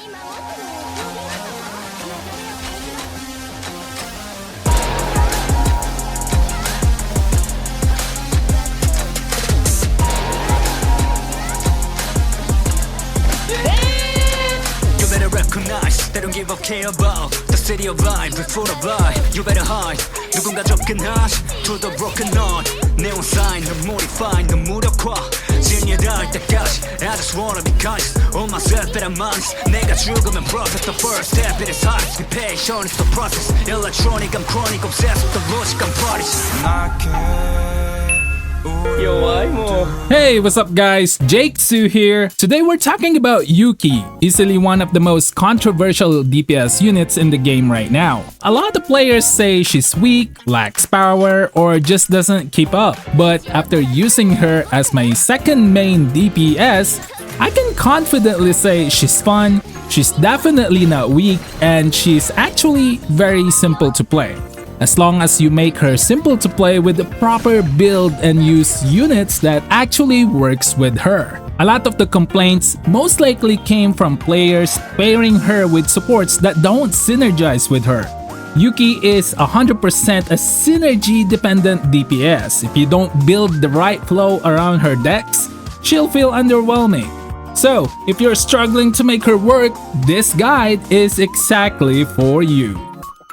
You better recognize they don't give a care about the city of life before the blind. You better hide. 누군가 접근하시 to the broken heart. neon sign, 넌 modify, 넌 무력화. 진리에 닿을 때까지 I just wanna be conscious of myself but I'm honest. 내가 죽으면 profit the first step it is hard. Be patient is the process. Electronic I'm chronic obsessed with the logic I'm parties. Hey, what's up guys? Jake Su here. Today we're talking about Yuki, easily one of the most controversial DPS units in the game right now. A lot of players say she's weak, lacks power, or just doesn't keep up. But after using her as my second main DPS, I can confidently say she's fun, she's definitely not weak, and she's actually very simple to play. As long as you make her simple to play with the proper build and use units that actually works with her. A lot of the complaints most likely came from players pairing her with supports that don't synergize with her. Yuki is 100% a synergy dependent DPS. If you don't build the right flow around her decks, she'll feel underwhelming. So, if you're struggling to make her work, this guide is exactly for you.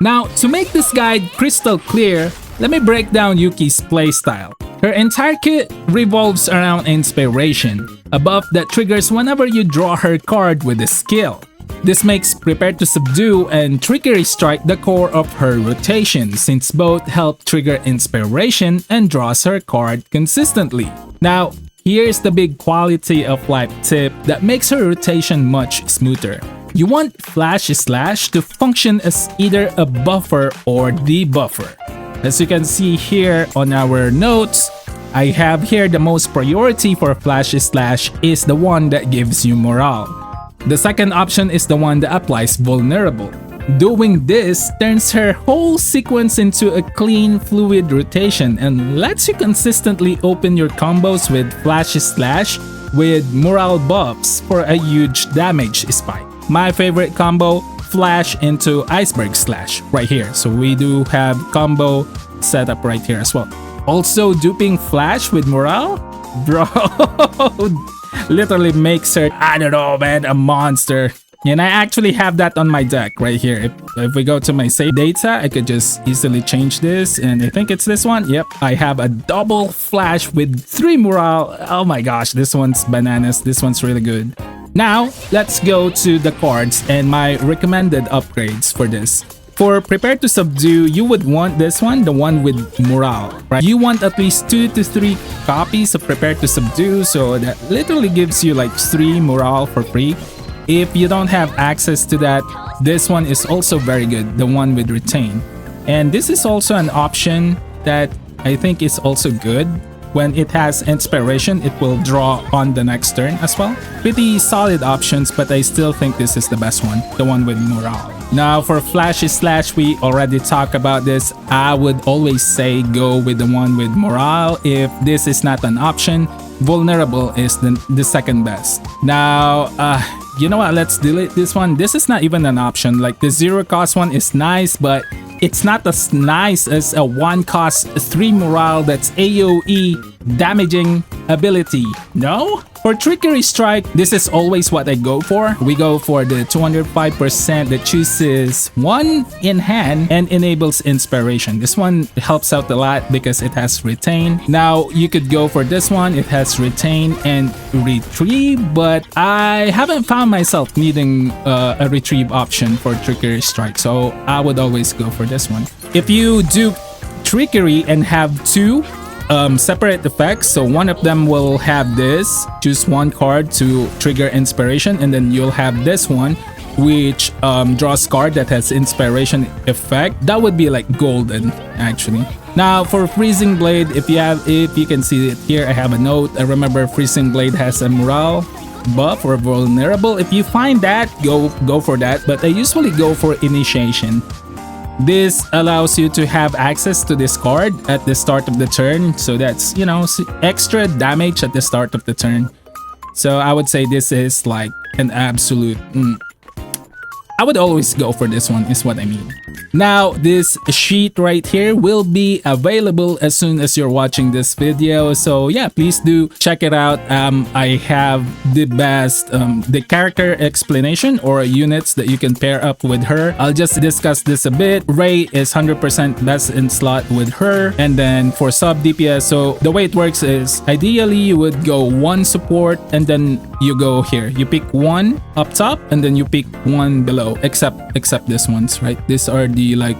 Now, to make this guide crystal clear, let me break down Yuki's playstyle. Her entire kit revolves around inspiration, a buff that triggers whenever you draw her card with a skill. This makes Prepare to Subdue and Trickery Strike the core of her rotation, since both help trigger inspiration and draws her card consistently. Now, here's the big quality of life tip that makes her rotation much smoother. You want Flash Slash to function as either a buffer or debuffer. As you can see here on our notes, I have here the most priority for Flash Slash is the one that gives you morale. The second option is the one that applies vulnerable. Doing this turns her whole sequence into a clean, fluid rotation and lets you consistently open your combos with Flash Slash with morale buffs for a huge damage spike. My favorite combo, Flash into Iceberg Slash right here. So we do have combo set up right here as well. Also duping Flash with morale? Bro, literally makes her, I don't know man, a monster. And I actually have that on my deck right here. If we go to my save data, I could just easily change this. And I think it's this one. Yep, I have a double Flash with 3 morale. Oh my gosh, this one's bananas. This one's really good. Now, let's go to the cards and my recommended upgrades for this. For Prepare to Subdue, you would want this one, the one with morale, right? You want at least 2 to 3 copies of Prepare to Subdue, so that literally gives you like 3 morale for free. If you don't have access to that, this one is also very good, the one with Retain. And this is also an option that I think is also good. When it has inspiration, it will draw on the next turn as well. Pretty solid options, but I still think this is the best one, the one with morale. Now for Flash Slash, we already talked about this. I would always say go with the one with morale. If this is not an option, vulnerable is the second best. Now, you know what, let's delete this one. This is not even an option. Like the 0 cost one is nice, but it's not as nice as a 1 cost 3 morale that's AoE damaging ability. No? For Trickery Strike, this is always what I go for. We go for the 205% that chooses 1 in hand and enables inspiration. This one helps out a lot because it has Retain. Now, you could go for this one. It has Retain and Retrieve, but I haven't found myself needing a Retrieve option for Trickery Strike, so I would always go for this one. If you do Trickery and have 2 separate effects, so one of them will have this, choose 1 card to trigger inspiration, and then you'll have this one which draws card that has inspiration effect. That would be like golden actually. Now for Freezing Blade, if you can see it here, I have a note. I remember Freezing Blade has a morale buff or vulnerable. If you find that, go for that, but I usually go for Initiation. This allows you to have access to this card at the start of the turn, so that's, you know, extra damage at the start of the turn. So I would say this is like an absolute I would always go for this one is what I mean. Now, this sheet right here will be available as soon as you're watching this video. So yeah, please do check it out. I have the best, the character explanation or units that you can pair up with her. I'll just discuss this a bit. Ray is 100% best in slot with her. And then for sub DPS, so the way it works is ideally you would go one support and then you go here. You pick one up top and then you pick one below, except this ones, right? These are the like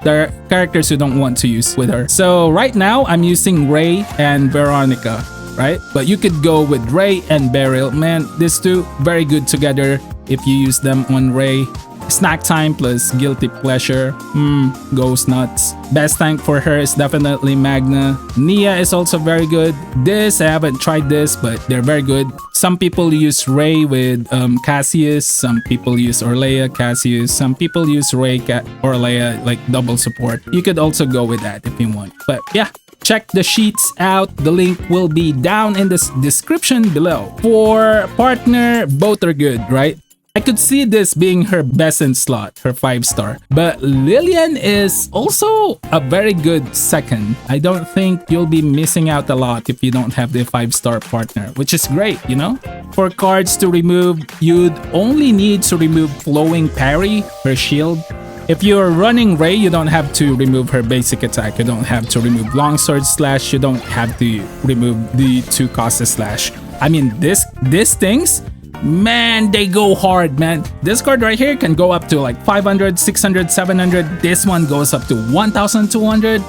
the characters you don't want to use with her. So right now I'm using Ray and Veronica, right? But you could go with Ray and Beryl. Man, these two very good together if you use them on Ray. Snack time plus guilty pleasure goes nuts. Best tank for her is definitely Magna. Nia is also very good. This I haven't tried this, but they're very good. Some people use Ray with Cassius. Some people use Orlea, Cassius. Some people use Ray, Orlea, like double support. You could also go with that if you want. But yeah, check the sheets out. The link will be down in the description below. For partner, both are good, right? I could see this being her best in slot, her 5-star. But Lillian is also a very good second. I don't think you'll be missing out a lot if you don't have the 5-star partner, which is great, you know? For cards to remove, you'd only need to remove Flowing Parry, her shield. If you're running Ray, you don't have to remove her basic attack. You don't have to remove Longsword Slash. You don't have to remove the 2 cost slash. I mean, these things, man, they go hard, man. This card right here can go up to like 500, 600, 700. This one goes up to 1,200.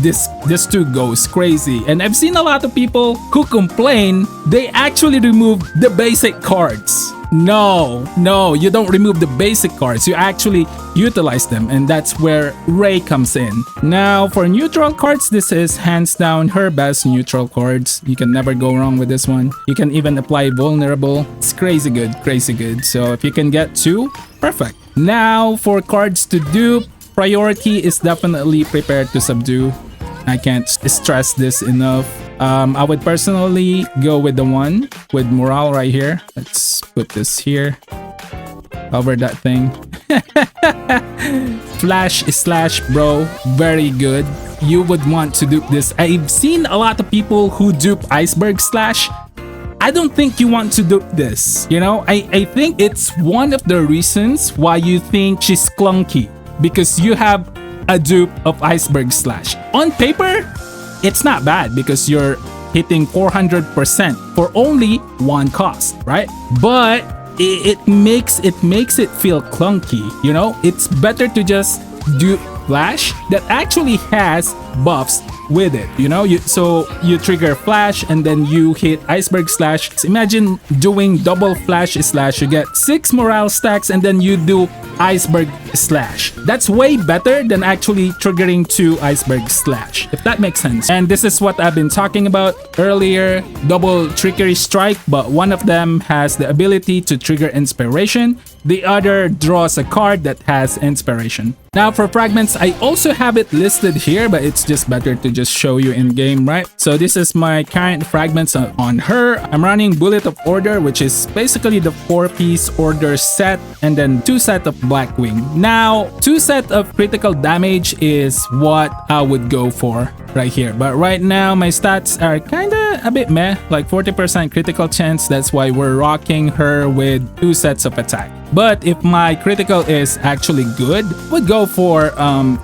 This too goes crazy. And I've seen a lot of people who complain they actually remove the basic cards. No, you don't remove the basic cards. You actually utilize them, and that's where Ray comes in. Now, for neutral cards, this is hands down her best neutral cards. You can never go wrong with this one. You can even apply vulnerable. It's crazy good, crazy good. So if you can get 2, perfect. Now, for cards to dupe, priority is definitely prepared to subdue. I can't stress this enough. I would personally go with the one with morale right here. Let's put this here. Cover that thing. Flash slash, bro. Very good. You would want to dupe this. I've seen a lot of people who dupe Iceberg Slash. I don't think you want to dupe this. You know, I think it's one of the reasons why you think she's clunky. Because you have a dupe of Iceberg Slash. On paper, it's not bad because you're hitting 400% for only 1 cost, right? But it makes it feel clunky, you know? It's better to just do Flash that actually has buffs with it, you know? So you trigger Flash and then you hit Iceberg Slash. So imagine doing double Flash Slash. You get 6 morale stacks and then you do Iceberg Slash. That's way better than actually triggering 2 Iceberg Slash, if that makes sense. And this is what I've been talking about earlier. Double Trickery Strike, but one of them has the ability to trigger Inspiration. The other draws a card that has Inspiration. Now for fragments, I also have it listed here, but it's just better to just show you in game, right? So this is my current fragments on her. I'm running Bullet of Order, which is basically the 4-piece order set, and then 2 set of Blackwing. Now 2 set of critical damage is what I would go for right here, but right now my stats are kinda a bit meh, like 40% critical chance. That's why we're rocking her with 2 sets of attack. But if my critical is actually good, would go for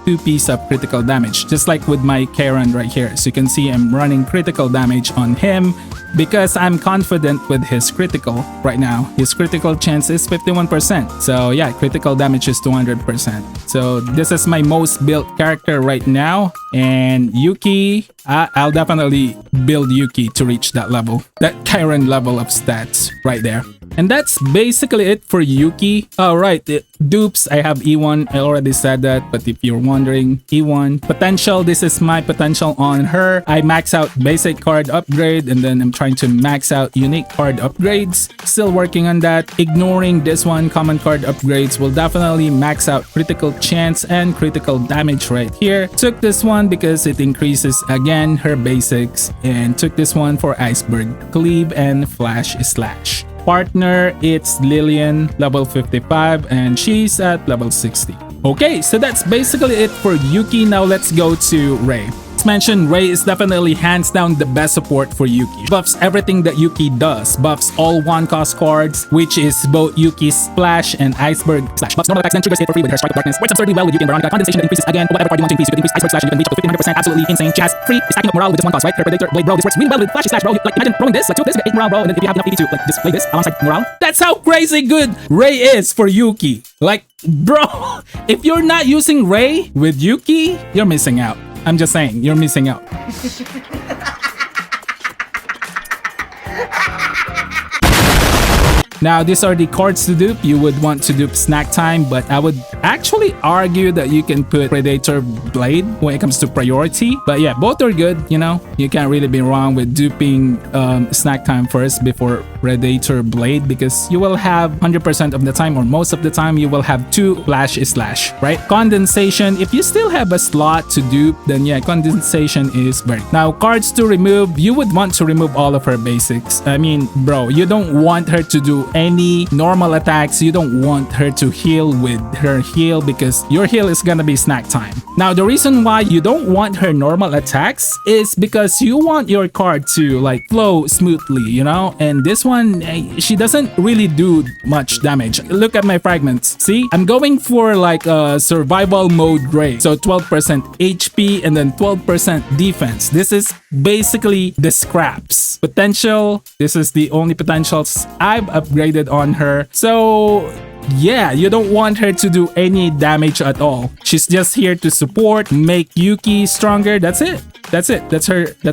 2 piece of critical damage, just like with my Karen right here. So you can see I'm running critical damage on him because I'm confident with his critical right now. His critical chance is 51%. So yeah, critical damage is 200%. So this is my most built character right now. And Yuki, I'll definitely build Yuki to reach that level, that Karen level of stats right there. And that's basically it for Yuki. Alright, dupes, I have E1, I already said that, but if you're wondering, E1. Potential, this is my potential on her. I max out basic card upgrade and then I'm trying to max out unique card upgrades. Still working on that. Ignoring this one, common card upgrades will definitely max out critical chance and critical damage right here. Took this one because it increases again her basics, and took this one for Iceberg Cleave and Flash Slash. partner, it's Lillian, level 55, and she's at level 60. Okay, so that's basically it for Yuki. Now let's go to Ray. As mentioned, Ray is definitely hands down the best support for Yuki. Buffs everything that Yuki does. Buffs all one-cost cards, which is both Yuki's Splash and Iceberg Slash. Buffs normal attacks, then triggers hit for free with her Strike of Darkness. Works absurdly well with Yuki and Veronica. Condensation that increases again. Whatever card you want to increase, you can increase Iceberg Slash, you can reach up to 1500%. Absolutely insane. She has free stacking up morale with just one cost, right? Her Predator Blade, bro. This works really well with Flashy Slash, bro. Like, imagine throwing this, like 2 of this, you get 8 morale, bro. And then if you have enough ED to like display this alongside morale. That's how crazy good Ray is for Yuki. Like, bro, if you're not using Ray with Yuki, you're missing out. I'm just saying, you're missing out. Now, these are the cards to dupe. You would want to dupe Snack Time, but I would actually argue that you can put Predator Blade when it comes to priority. But yeah, both are good, you know. You can't really be wrong with duping Snack Time first before Predator Blade, because you will have 100% of the time, or most of the time, you will have 2 Flash Slash, right? Condensation, if you still have a slot to dupe, then yeah, Condensation is very... Now, cards to remove, you would want to remove all of her basics. I mean, bro, you don't want her to do any normal attacks. You don't want her to heal with her heal, because your heal is gonna be Snack Time. Now, the reason why you don't want her normal attacks is because you want your card to like flow smoothly, you know? And this one, she doesn't really do much damage. Look at my fragments. See, I'm going for like a survival mode Ray. So 12% HP and then 12% defense. This is basically the scraps. Potential, this is the only potentials I've upgraded on her. So yeah, you don't want her to do any damage at all. She's just here to support, make Yuki stronger. That's it. That's it. That's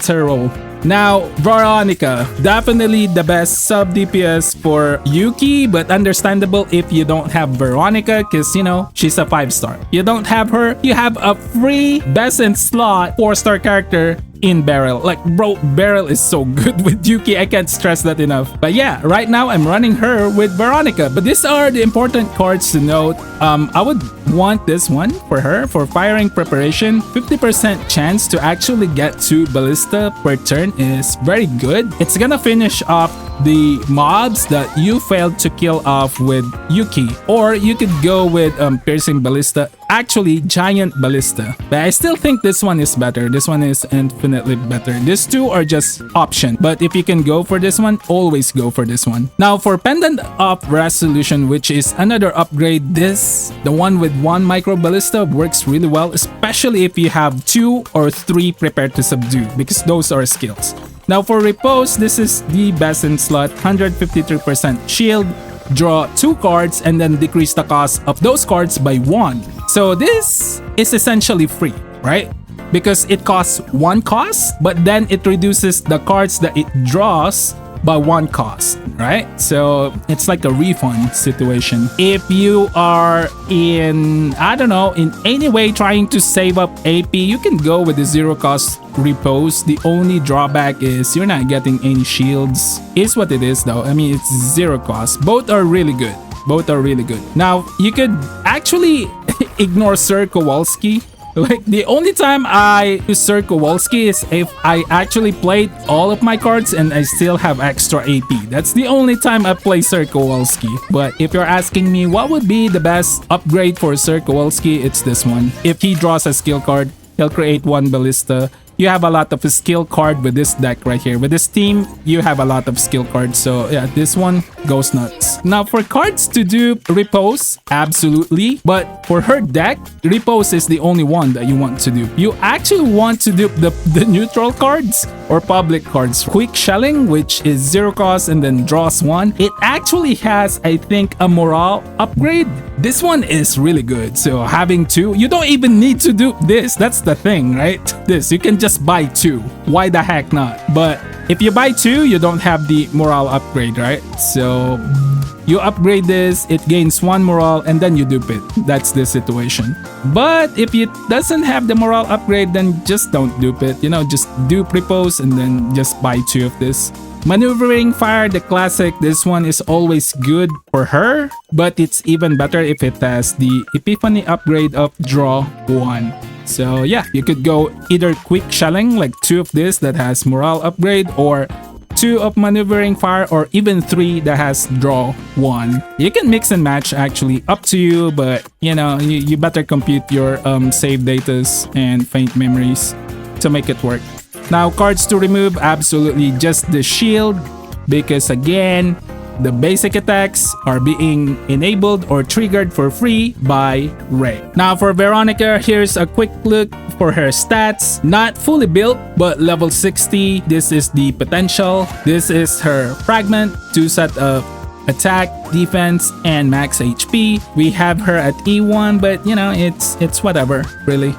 her role. Now, Veronica, definitely the best sub DPS for Yuki, but understandable if you don't have Veronica, because you know, she's a 5-star. You don't have her, you have a free best in slot 4-star character in Beryl. Like, bro, Beryl is so good with Yuki. I can't stress that enough. But yeah, right now I'm running her with Veronica. But these are the important cards to note. I would want this one for her for firing preparation. 50% chance to actually get 2 ballista per turn is very good. It's gonna finish off the mobs that you failed to kill off with Yuki, or you could go with piercing ballista, actually giant ballista, but I still think this one is better. This one is infinitely better. These two are just option, but if you can go for this one, always go for this one. Now for pendant of resolution, which is another upgrade, this, the one with 1 micro ballista, works really well, especially if you have 2 or 3 prepared to subdue, because those are skills. Now for repose, this is the best in slot, 153% shield, draw 2 cards and then decrease the cost of those cards by 1. So this is essentially free, right? Because it costs 1 cost, but then it reduces the cards that it draws by 1 cost, right? So it's like a refund situation. If you are in, I don't know, in any way trying to save up AP, you can go with the 0 cost repose. The only drawback is you're not getting any shields. Is what it is though. I mean, it's 0 cost. Both are really good. Both are really good. Now, you could actually ignore Sir Kowalski. Like, the only time I use Sir Kowalski is if I actually played all of my cards and I still have extra AP. That's the only time I play Sir Kowalski. But if you're asking me what would be the best upgrade for Sir Kowalski, it's this one. If he draws a skill card, he'll create 1 ballista. You have a lot of skill card with this deck right here. With this team, you have a lot of skill cards. So yeah, this one goes nuts. Now for cards to do repose, absolutely. But for her deck, repose is the only one that you want to do. You actually want to do the neutral cards or public cards. Quick Shelling, which is 0 cost and then draws 1. It actually has, I think, a morale upgrade. This one is really good. So having 2, you don't even need to do this. That's the thing, right? This, you can just buy 2. Why the heck not? But if you buy 2, you don't have the morale upgrade, right? So you upgrade this, it gains 1 morale, and then you dupe it. That's the situation. But if it doesn't have the morale upgrade, then just don't dupe it. You know, just dupe repose and then just buy 2 of this. Maneuvering Fire, the classic, this one is always good for her, but it's even better if it has the Epiphany upgrade of draw 1. So yeah, you could go either Quick Shelling, like 2 of this that has morale upgrade, or 2 of maneuvering fire, or even 3 that has draw 1. You can mix and match, actually, up to you, but you know, you better compute your save datas and faint memories to make it work. Now, cards to remove, absolutely just the shield, because again, the basic attacks are being enabled or triggered for free by Ray. Now for Veronica, here's a quick look for her stats. Not fully built, but level 60. This is the potential. This is her fragment, 2 set of attack, defense, and max HP. We have her at E1, but you know, it's whatever, really.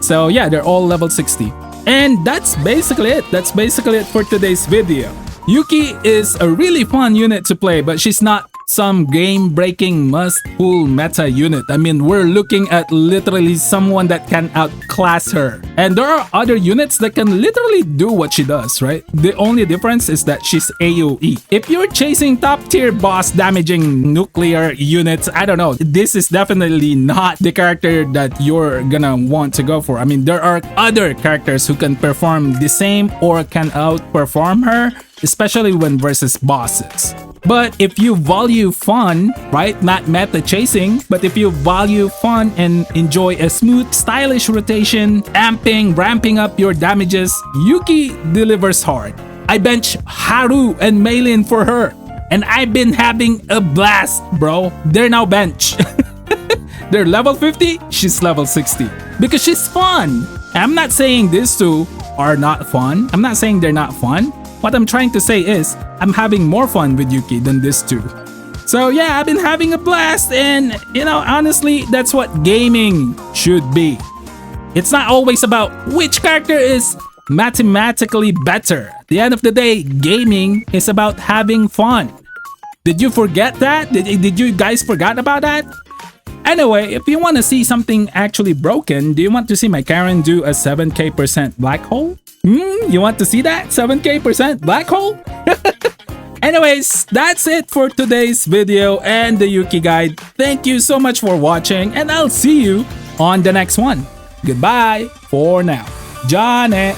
So yeah, they're all level 60. And that's basically it. That's basically it for today's video. Yuki is a really fun unit to play, but she's not some game-breaking must-pull meta unit. I mean, we're looking at literally someone that can outclass her. And there are other units that can literally do what she does, right? The only difference is that she's AoE. If you're chasing top-tier boss damaging nuclear units, I don't know, this is definitely not the character that you're gonna want to go for. I mean, there are other characters who can perform the same or can outperform her, especially when versus bosses. But if you value fun, right, not meta chasing, but if you value fun and enjoy a smooth, stylish rotation, ramping up your damages, Yuki delivers hard. I bench Haru and Maylin for her, and I've been having a blast, bro. They're now bench. They're level 50, she's level 60. Because she's fun. I'm not saying these two are not fun. I'm not saying they're not fun. What I'm trying to say is, I'm having more fun with Yuki than these two. So yeah, I've been having a blast, and you know, honestly, that's what gaming should be. It's not always about which character is mathematically better. At the end of the day, gaming is about having fun. Did you forget that? Did you guys forget about that? Anyway, if you want to see something actually broken, do you want to see my Karen do a 7k% black hole? You want to see that? 7k% black hole? Anyways, that's it for today's video and the Yuki guide. Thank you so much for watching, and I'll see you on the next one. Goodbye for now. Johnny.